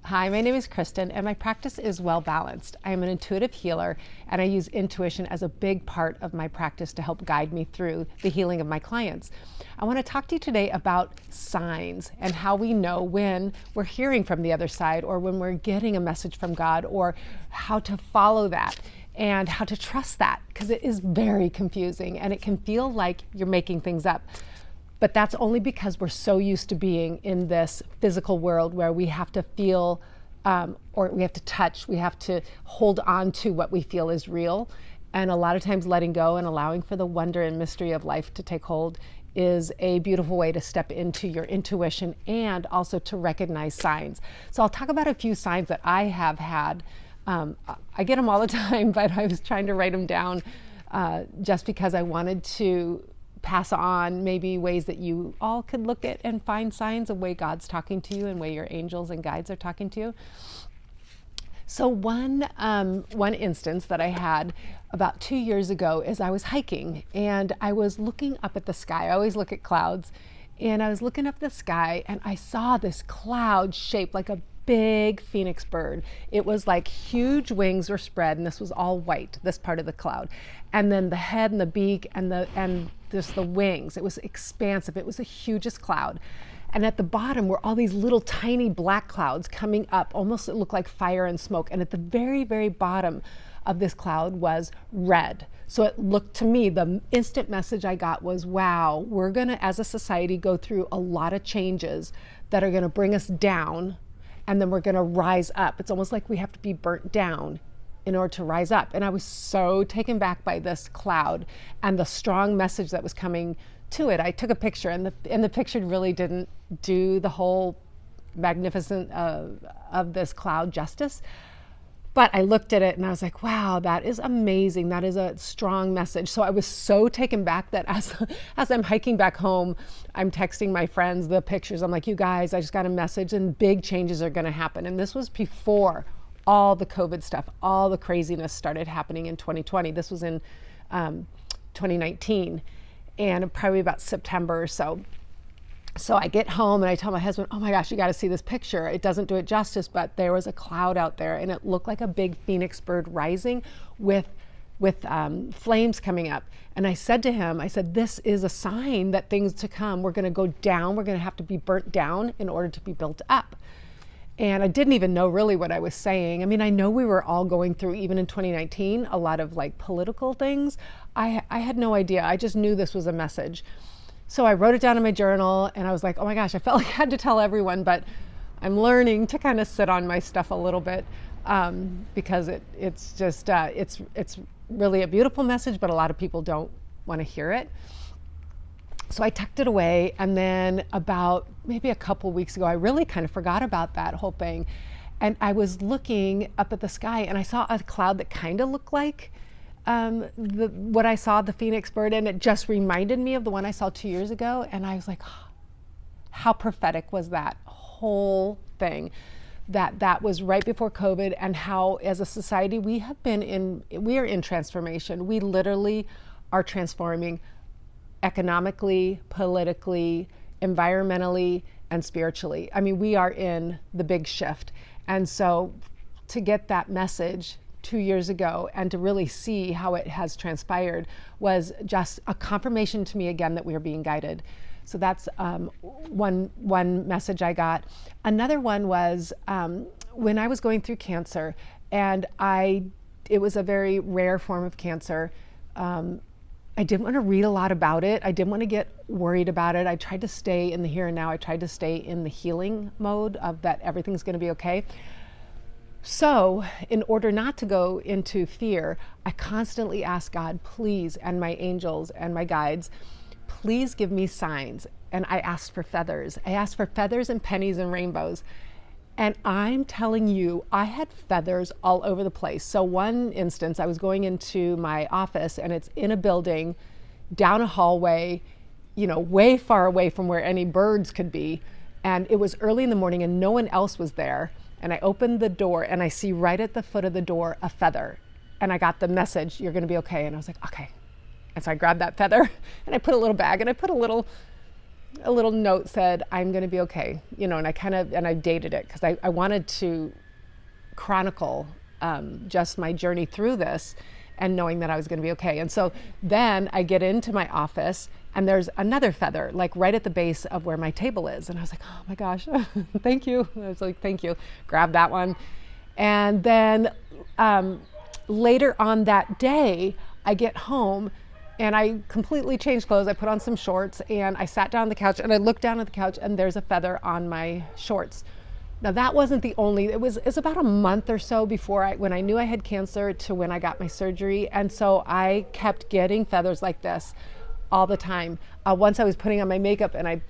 Hi, my name is Kristen, and my practice is Well Balanced. I am an intuitive healer, and I use intuition as a big part of my practice to help guide me through the healing of my clients. I want to talk to you today about signs and how we know when we're hearing from the other side or when we're getting a message from God, or how to follow that and how to trust that, because it is very confusing and it can feel like you're making things up. But that's only because we're so used to being in this physical world where we have to feel, or we have to touch, we have to hold on to what we feel is real. And a lot of times letting go and allowing for the wonder and mystery of life to take hold is a beautiful way to step into your intuition and also to recognize signs. So I'll talk about a few signs that I have had. I get them all the time, but I was trying to write them down just because I wanted to pass on maybe ways that you all could look at and find signs of way God's talking to you and way your angels and guides are talking to you. So one instance that I had about 2 years ago is I was hiking and I was looking up at the sky. I always look at clouds, and I was looking up the sky and I saw this cloud shaped like a big phoenix bird. It was like huge wings were spread, and this was all white, this part of the cloud. And then the head and the beak and just the wings, it was expansive. It was the hugest cloud. And at the bottom were all these little tiny black clouds coming up, almost it looked like fire and smoke. And at the very, very bottom of this cloud was red. So it looked to me, the instant message I got was, wow, we're gonna, as a society, go through a lot of changes that are gonna bring us down, and then we're gonna rise up. It's almost like we have to be burnt down in order to rise up. And I was so taken back by this cloud and the strong message that was coming to it. I took a picture, and the picture really didn't do the whole magnificence of this cloud justice. But I looked at it and I was like, wow, that is amazing. That is a strong message. So I was so taken back that as I'm hiking back home, I'm texting my friends the pictures. I'm like, you guys, I just got a message and big changes are gonna happen. And this was before all the COVID stuff, all the craziness started happening in 2020. This was in 2019, and probably about September or so. So I get home and I tell my husband, oh my gosh, you got to see this picture. It doesn't do it justice, but there was a cloud out there and it looked like a big phoenix bird rising with flames coming up. And I said to him, I said, this is a sign that things to come. We're going to go down. We're going to have to be burnt down in order to be built up. And I didn't even know really what I was saying. I mean, I know we were all going through, even in 2019, a lot of like political things. I had no idea. I just knew this was a message. So I wrote it down in my journal and I was like, oh my gosh, I felt like I had to tell everyone, but I'm learning to kind of sit on my stuff a little bit because it's just, it's really a beautiful message, but a lot of people don't want to hear it. So I tucked it away, and then about maybe a couple weeks ago, I really kind of forgot about that whole thing. And I was looking up at the sky and I saw a cloud that kind of looked like what I saw, the phoenix bird, and it just reminded me of the one I saw 2 years ago. And I was like, oh, how prophetic was that whole thing, that was right before COVID, and how as a society we are in transformation. We literally are transforming economically, politically, environmentally, and spiritually. I mean, we are in the big shift. And so to get that message 2 years ago and to really see how it has transpired was just a confirmation to me again that we are being guided. So that's one message I got. Another one was when I was going through cancer, and it was a very rare form of cancer. I didn't want to read a lot about it. I didn't want to get worried about it. I tried to stay in the here and now. I tried to stay in the healing mode of that everything's going to be okay. So in order not to go into fear, I constantly ask God, please, and my angels and my guides, please give me signs. And I asked for feathers. I asked for feathers and pennies and rainbows. And I'm telling you, I had feathers all over the place. So one instance, I was going into my office and it's in a building, down a hallway, way far away from where any birds could be. And it was early in the morning and no one else was there. And I opened the door and I see right at the foot of the door a feather. And I got the message, you're gonna be okay. And I was like, okay. And so I grabbed that feather and I put a little bag and I put a little a little note said, I'm going to be okay, you know, and I dated it because I wanted to chronicle just my journey through this and knowing that I was going to be okay. And so then I get into my office and there's another feather, like right at the base of where my table is. And I was like, oh my gosh, thank you. I was like, thank you. Grab that one. And then later on that day, I get home and I completely changed clothes. I put on some shorts and I sat down on the couch and I looked down at the couch and there's a feather on my shorts. Now that wasn't the only, it's about a month or so before when I knew I had cancer to when I got my surgery. And so I kept getting feathers like this all the time. Once I was putting on my makeup and I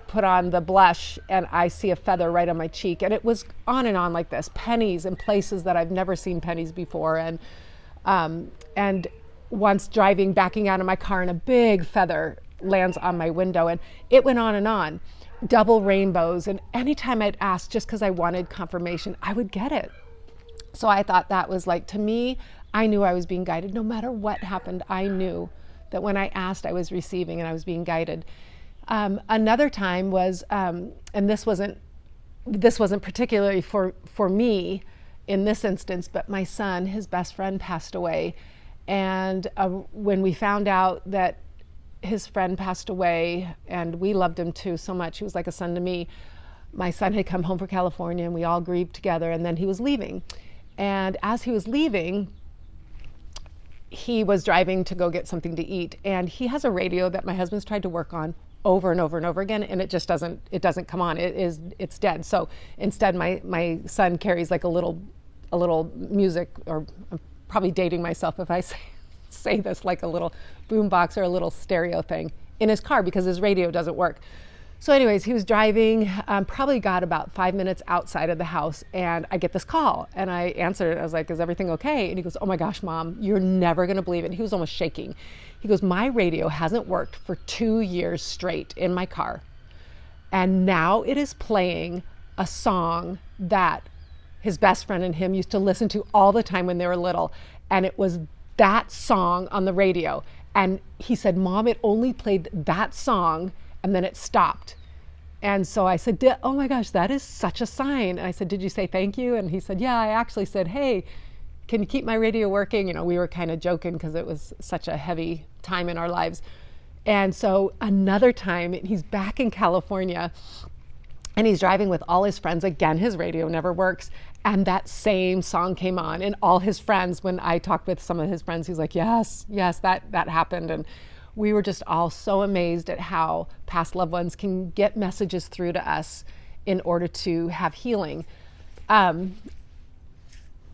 put on the blush and I see a feather right on my cheek, and it was on and on like this, pennies in places that I've never seen pennies before. And once backing out of my car and a big feather lands on my window, and it went on and on. Double rainbows, and anytime I'd ask just because I wanted confirmation, I would get it. So I thought that was like, to me, I knew I was being guided. No matter what happened, I knew that when I asked, I was receiving and I was being guided. Another time was, and this wasn't particularly for me in this instance, but my son, his best friend passed away. And when we found out that his friend passed away, and we loved him too so much, he was like a son to me. My son had come home from California and we all grieved together, and then he was leaving. And as he was leaving, he was driving to go get something to eat, and he has a radio that my husband's tried to work on over and over and over again, and it just doesn't come on. It's dead. So instead my son carries like a little music, or I'm probably dating myself if I say this, like a little boombox or a little stereo thing in his car because his radio doesn't work. So anyways, he was driving, probably got about 5 minutes outside of the house, and I get this call, and I answered it. I was like, is everything okay? And he goes, oh my gosh, Mom, you're never gonna believe it. And he was almost shaking. He goes, my radio hasn't worked for 2 years straight in my car. And now it is playing a song that his best friend and him used to listen to all the time when they were little. And it was that song on the radio. And he said, Mom, it only played that song and then it stopped. And so I said, oh my gosh, that is such a sign. And I said, did you say thank you? And he said, yeah, I actually said, hey, can you keep my radio working? You know, we were kind of joking because it was such a heavy time in our lives. And so another time, he's back in California and he's driving with all his friends. Again, his radio never works. And that same song came on, and all his friends, when I talked with some of his friends, he's like, yes, that happened. And we were just all so amazed at how past loved ones can get messages through to us in order to have healing.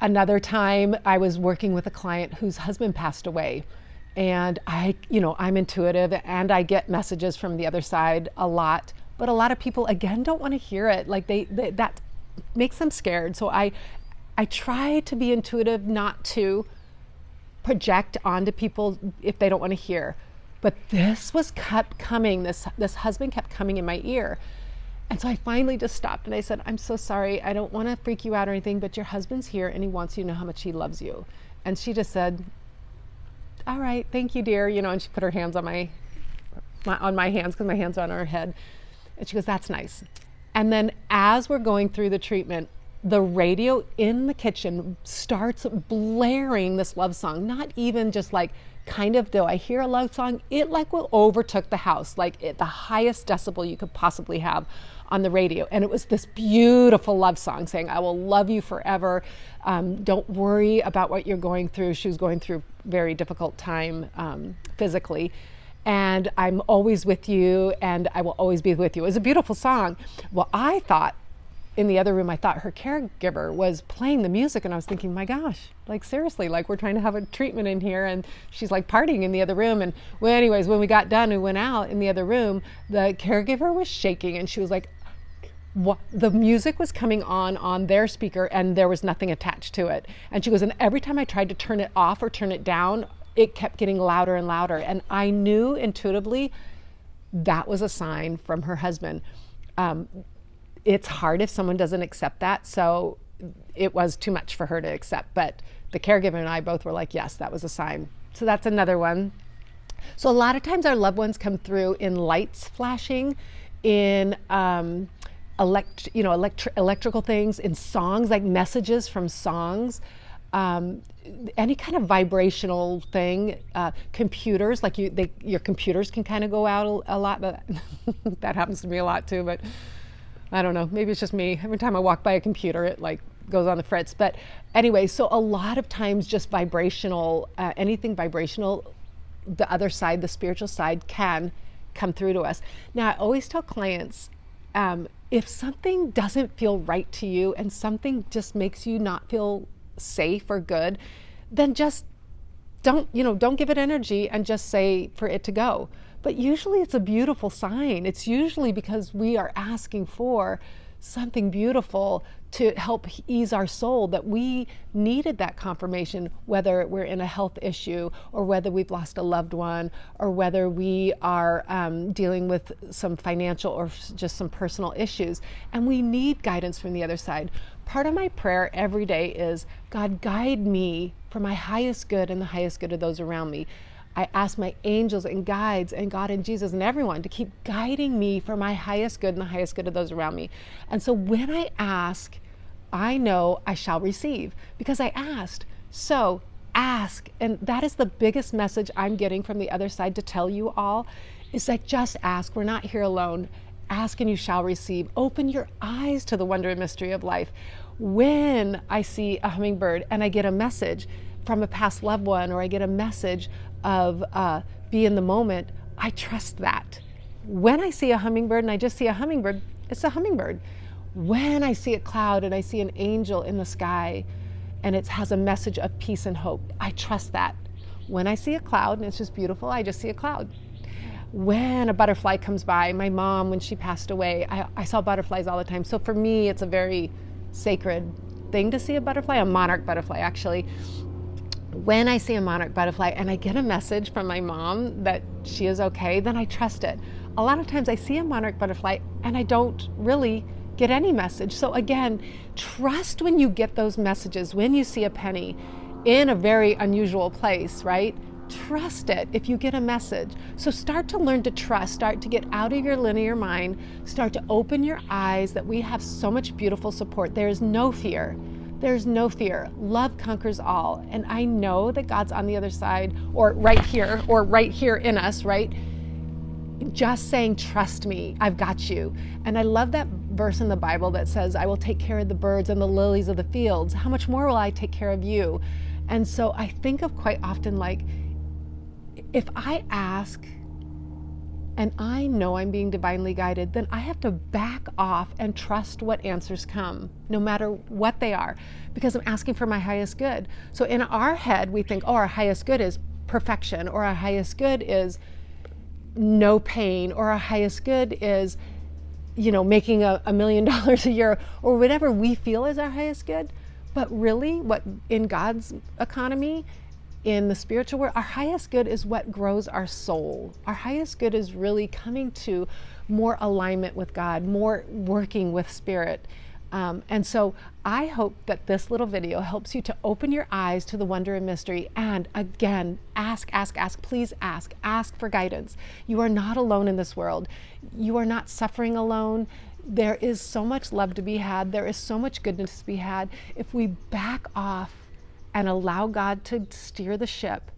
Another time I was working with a client whose husband passed away, and I'm intuitive and I get messages from the other side a lot, but a lot of people, again, don't want to hear it. Like that makes them scared. So I try to be intuitive, not to project onto people if they don't want to hear. But this kept coming, this husband kept coming in my ear. And so I finally just stopped and I said, I'm so sorry. I don't want to freak you out or anything, but your husband's here and he wants you to know how much he loves you. And she just said, all right, thank you, dear. And she put her hands on my hands, because my hands are on her head. And she goes, that's nice. And then as we're going through the treatment, the radio in the kitchen starts blaring this love song. Not even just like, kind of, though I hear a love song, it like overtook the house, like the highest decibel you could possibly have on the radio. And it was this beautiful love song saying, I will love you forever. Don't worry about what you're going through. She was going through a very difficult time physically. And I'm always with you, and I will always be with you. It was a beautiful song. Well, I thought, in the other room, I thought her caregiver was playing the music, and I was thinking, my gosh, like seriously, like we're trying to have a treatment in here, and she's like partying in the other room. And well, anyways, when we got done, we went out in the other room, the caregiver was shaking, and she was like, what? The music was coming on their speaker, and there was nothing attached to it. And she goes, and every time I tried to turn it off or turn it down, it kept getting louder and louder. And I knew intuitively that was a sign from her husband. It's hard if someone doesn't accept that. So it was too much for her to accept. But the caregiver and I both were like, yes, that was a sign. So that's another one. So a lot of times our loved ones come through in lights flashing, in electrical things, in songs, like messages from songs, any kind of vibrational thing. Computers, like your computers can kind of go out a lot. But that happens to me a lot too. But I don't know. Maybe it's just me. Every time I walk by a computer, it like goes on the fritz. But anyway, so a lot of times just vibrational, anything vibrational, the other side, the spiritual side, can come through to us. Now, I always tell clients, if something doesn't feel right to you and something just makes you not feel safe or good, then just don't give it energy and just say for it to go. But usually it's a beautiful sign. It's usually because we are asking for something beautiful to help ease our soul, that we needed that confirmation, whether we're in a health issue or whether we've lost a loved one or whether we are dealing with some financial or just some personal issues, and we need guidance from the other side. Part of my prayer every day is, God, guide me for my highest good and the highest good of those around me. I ask my angels and guides and God and Jesus and everyone to keep guiding me for my highest good and the highest good of those around me. And so when I ask, I know I shall receive because I asked. So ask. And that is the biggest message I'm getting from the other side to tell you all, is that just ask. We're not here alone. Ask and you shall receive. Open your eyes to the wonder and mystery of life. When I see a hummingbird and I get a message from a past loved one, or I get a message of be in the moment, I trust that. When I see a hummingbird and I just see a hummingbird, it's a hummingbird. When I see a cloud and I see an angel in the sky and it has a message of peace and hope, I trust that. When I see a cloud and it's just beautiful, I just see a cloud. When a butterfly comes by, my mom, when she passed away, I saw butterflies all the time. So for me, it's a very sacred thing to see a butterfly, a monarch butterfly actually. When I see a monarch butterfly and I get a message from my mom that she is okay, then I trust it. A lot of times I see a monarch butterfly and I don't really get any message. So again, trust when you get those messages, when you see a penny in a very unusual place, right? Trust it if you get a message. So start to learn to trust, start to get out of your linear mind, start to open your eyes that we have so much beautiful support. There is no fear. There's no fear. Love conquers all. And I know that God's on the other side, or right here in us, right? Just saying, trust me, I've got you. And I love that verse in the Bible that says, I will take care of the birds and the lilies of the fields. How much more will I take care of you? And so I think of quite often, like, if I ask and I know I'm being divinely guided, then I have to back off and trust what answers come, no matter what they are, because I'm asking for my highest good. So in our head, we think, oh, our highest good is perfection, or our highest good is no pain, or our highest good is, making $1 million a year, or whatever we feel is our highest good. But really, what in God's economy, in the spiritual world, our highest good is what grows our soul. Our highest good is really coming to more alignment with God, more working with spirit. And so I hope that this little video helps you to open your eyes to the wonder and mystery. And again, ask, please ask for guidance. You are not alone in this world. You are not suffering alone. There is so much love to be had. There is so much goodness to be had. If we back off and allow God to steer the ship,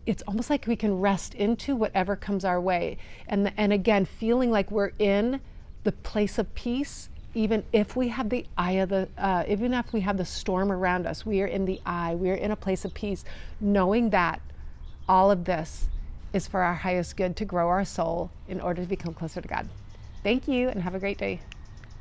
it's almost like we can rest into whatever comes our way. And again, feeling like we're in the place of peace, even if we have the eye of even if we have the storm around us, we are in the eye, we are in a place of peace, knowing that all of this is for our highest good, to grow our soul in order to become closer to God. Thank you and have a great day.